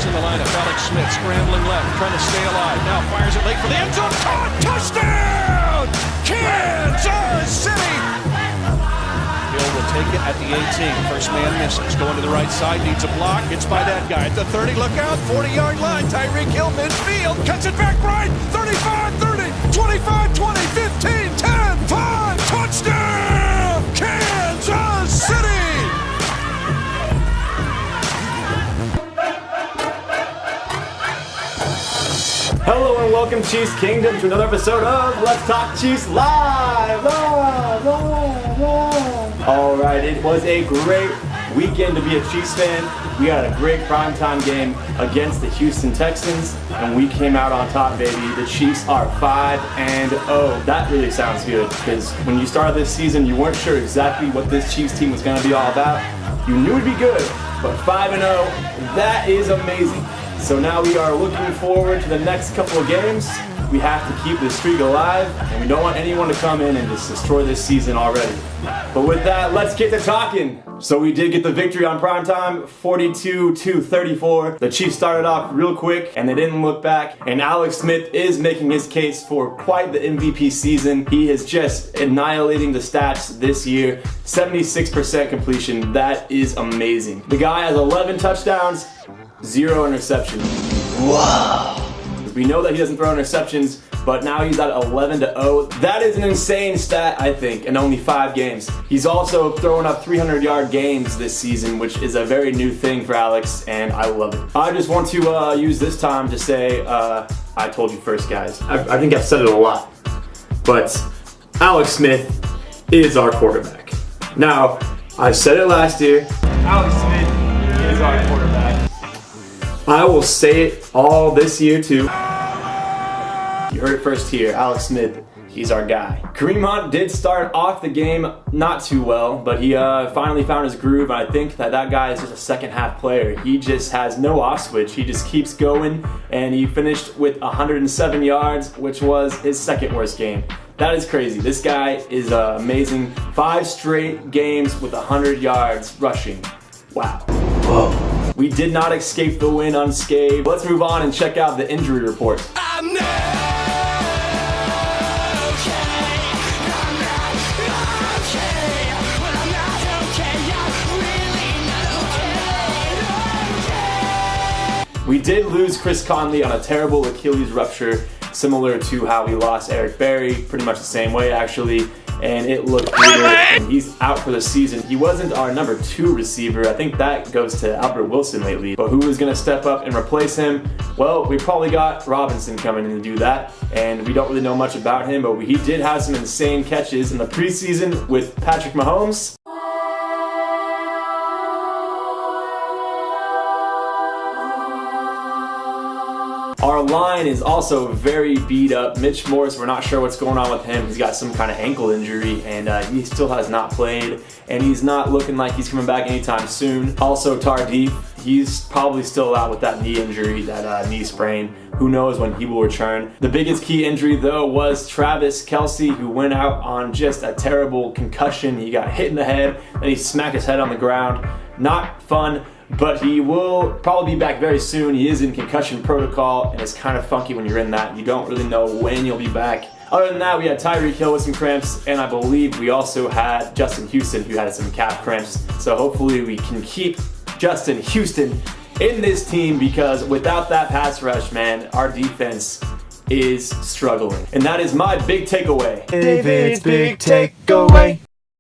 In the lineup, Alex Smith scrambling left, trying to stay alive. Now fires it late for the end zone. Touchdown! Kansas City! Hill will take it at the 18. First man misses. Going to the right side, needs a block. It's by that guy at the 30. Look out, 40-yard line. Tyreek Hill midfield. Cuts it back right. 35, 30, 25, 20, 15, 10, 5. Touchdown! Kansas City! Hello and welcome, Chiefs Kingdom, to another episode of Let's Talk Chiefs Live! Alright, it was a great weekend to be a Chiefs fan. We had a great primetime game against the Houston Texans, and we came out on top, baby. The Chiefs are 5-0. That really sounds good, because when you started this season, you weren't sure exactly what this Chiefs team was going to be all about. You knew it'd be good, but 5-0, that is amazing. So now we are looking forward to the next couple of games. We have to keep this streak alive, and we don't want anyone to come in and just destroy this season already. But with that, let's get to talking. So we did get the victory on primetime, 42-34. The Chiefs started off real quick, and they didn't look back. And Alex Smith is making his case for quite the MVP season. He is just annihilating the stats this year. 76% completion, that is amazing. The guy has 11 touchdowns, 0 interceptions. Wow. We know that he doesn't throw interceptions, but now he's at 11-0. That is an insane stat, I think, in only 5 games. He's also throwing up 300-yard games this season, which is a very new thing for Alex, and I love it. I just want to use this time to say, I told you first, guys. I think I've said it a lot, but Alex Smith is our quarterback. Now, I said it last year. Alex Smith is our quarterback. I will say it all this year too. You heard it first here, Alex Smith, he's our guy. Kareem Hunt did start off the game not too well, but he finally found his groove, and I think that guy is just a second half player. He just has no off switch, he just keeps going, and he finished with 107 yards, which was his second worst game. That is crazy. This guy is amazing. 5 straight games with 100 yards rushing. Wow. Whoa. We did not escape the win unscathed. Let's move on and check out the injury report. I'm not okay. I'm not okay. Well, I'm not okay. I'm really not okay. We did lose Chris Conley on a terrible Achilles rupture, similar to how we lost Eric Berry, pretty much the same way actually. And it looked brutal, and he's out for the season. He wasn't our number 2 receiver. I think that goes to Albert Wilson lately. But who is gonna step up and replace him? Well, we probably got Robinson coming in to do that, and we don't really know much about him, but he did have some insane catches in the preseason with Patrick Mahomes. Our line is also very beat up. Mitch Morse, we're not sure what's going on with him. He's got some kind of ankle injury, and he still has not played, and he's not looking like he's coming back anytime soon. Also, Tardif, he's probably still out with that knee injury, that knee sprain. Who knows when he will return. The biggest key injury, though, was Travis Kelce, who went out on just a terrible concussion. He got hit in the head, and he smacked his head on the ground. Not fun. But he will probably be back very soon. He is in concussion protocol, and it's kind of funky when you're in that. You don't really know when you'll be back. Other than that, we had Tyreek Hill with some cramps, and I believe we also had Justin Houston, who had some calf cramps. So hopefully we can keep Justin Houston in this team, because without that pass rush, man, our defense is struggling. And that is my big takeaway. David's big takeaway.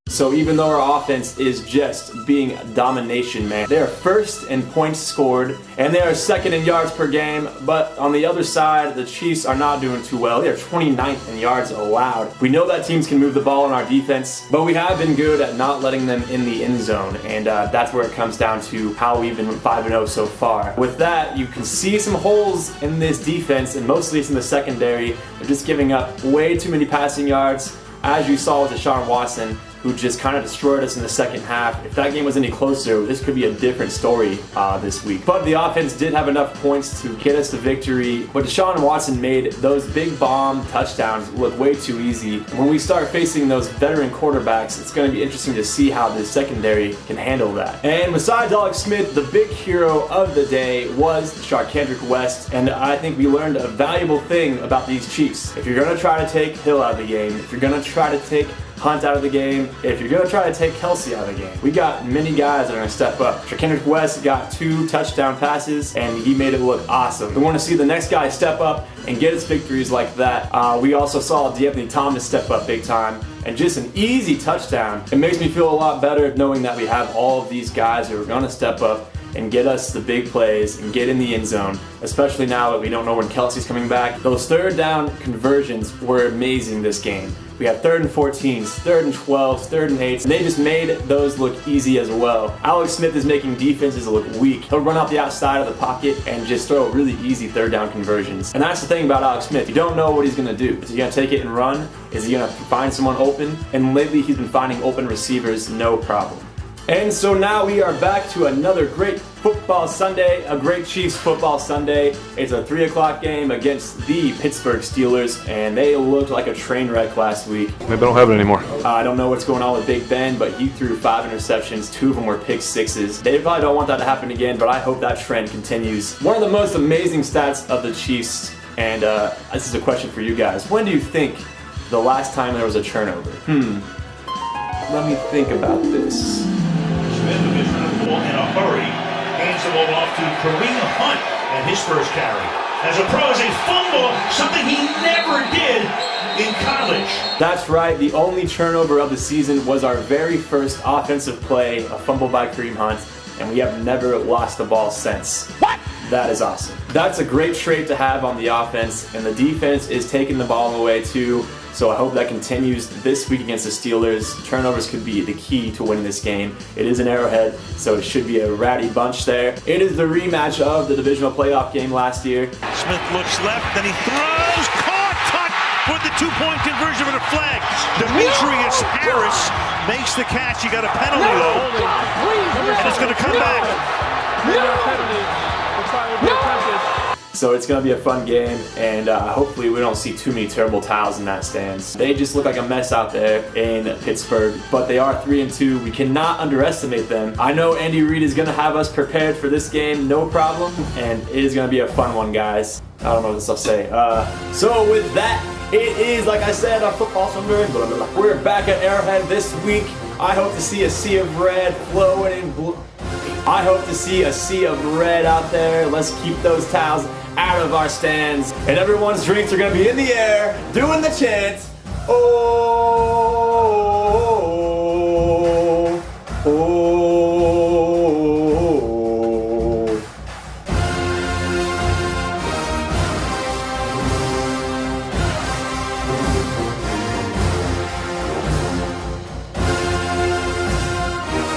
So even though our offense is just being domination, man, they are first in points scored and they are second in yards per game. But on the other side, the Chiefs are not doing too well. They are 29th in yards allowed. We know that teams can move the ball in our defense, but we have been good at not letting them in the end zone. And that's where it comes down to how we've been 5-0 so far. With that, you can see some holes in this defense, and mostly it's in the secondary. They're just giving up way too many passing yards, as you saw with Deshaun Watson, who just kind of destroyed us in the second half. If that game was any closer, this could be a different story this week. But the offense did have enough points to get us the victory. But Deshaun Watson made those big bomb touchdowns look way too easy. And when we start facing those veteran quarterbacks, it's going to be interesting to see how the secondary can handle that. And besides Alex Smith, the big hero of the day was Charcandrick West. And I think we learned a valuable thing about these Chiefs. If you're going to try to take Hill out of the game, if you're going to try to take Hunt out of the game, if you're going to try to take Kelsey out of the game, we got many guys that are going to step up. Charcandrick West got 2 touchdown passes, and he made it look awesome. We want to see the next guy step up and get his victories like that. We also saw D'Anthony Thomas step up big time, and just an easy touchdown. It makes me feel a lot better knowing that we have all of these guys who are going to step up and get us the big plays and get in the end zone, especially now that we don't know when Kelsey's coming back. Those third down conversions were amazing this game. We had 3rd and 14s, 3rd and 12s, 3rd and 8s, and they just made those look easy as well. Alex Smith is making defenses look weak. He'll run out the outside of the pocket and just throw really easy 3rd down conversions. And that's the thing about Alex Smith. You don't know what he's going to do. Is he going to take it and run? Is he going to find someone open? And lately he's been finding open receivers no problem. And so now we are back to another great football Sunday, a great Chiefs football Sunday. It's a 3 o'clock game against the Pittsburgh Steelers, and they looked like a train wreck last week. Maybe they don't have it anymore. I don't know what's going on with Big Ben, but he threw 5 interceptions, 2 of them were pick sixes. They probably don't want that to happen again, but I hope that trend continues. One of the most amazing stats of the Chiefs, and this is a question for you guys. When do you think the last time there was a turnover? Let me think about this. Smith who gets the ball in a hurry, hands the ball off to Kareem Hunt and his first carry. As a pro, is a fumble, something he never did in college. That's right, the only turnover of the season was our very first offensive play, a fumble by Kareem Hunt, and we have never lost the ball since. What? That is awesome. That's a great trait to have on the offense, and the defense is taking the ball away too. So I hope that continues this week against the Steelers. Turnovers could be the key to winning this game. It is an Arrowhead, so it should be a ratty bunch there. It is the rematch of the divisional playoff game last year. Smith looks left, then he throws, caught, touch with the 2-point conversion with a flag. Demetrius Harris makes the catch. He got a penalty though, and it's going to come back. So it's going to be a fun game, and hopefully we don't see too many terrible towels in that stands. They just look like a mess out there in Pittsburgh, but they are 3-2. We cannot underestimate them. I know Andy Reid is going to have us prepared for this game, no problem, and it is going to be a fun one, guys. I don't know what else I'll say. So with that, it is, like I said, our football Sunday. We're back at Arrowhead this week. I hope to see a sea of red flowing in blue. I hope to see a sea of red out there. Let's keep those towels out of our stands. And everyone's drinks are going to be in the air, doing the chant. Oh!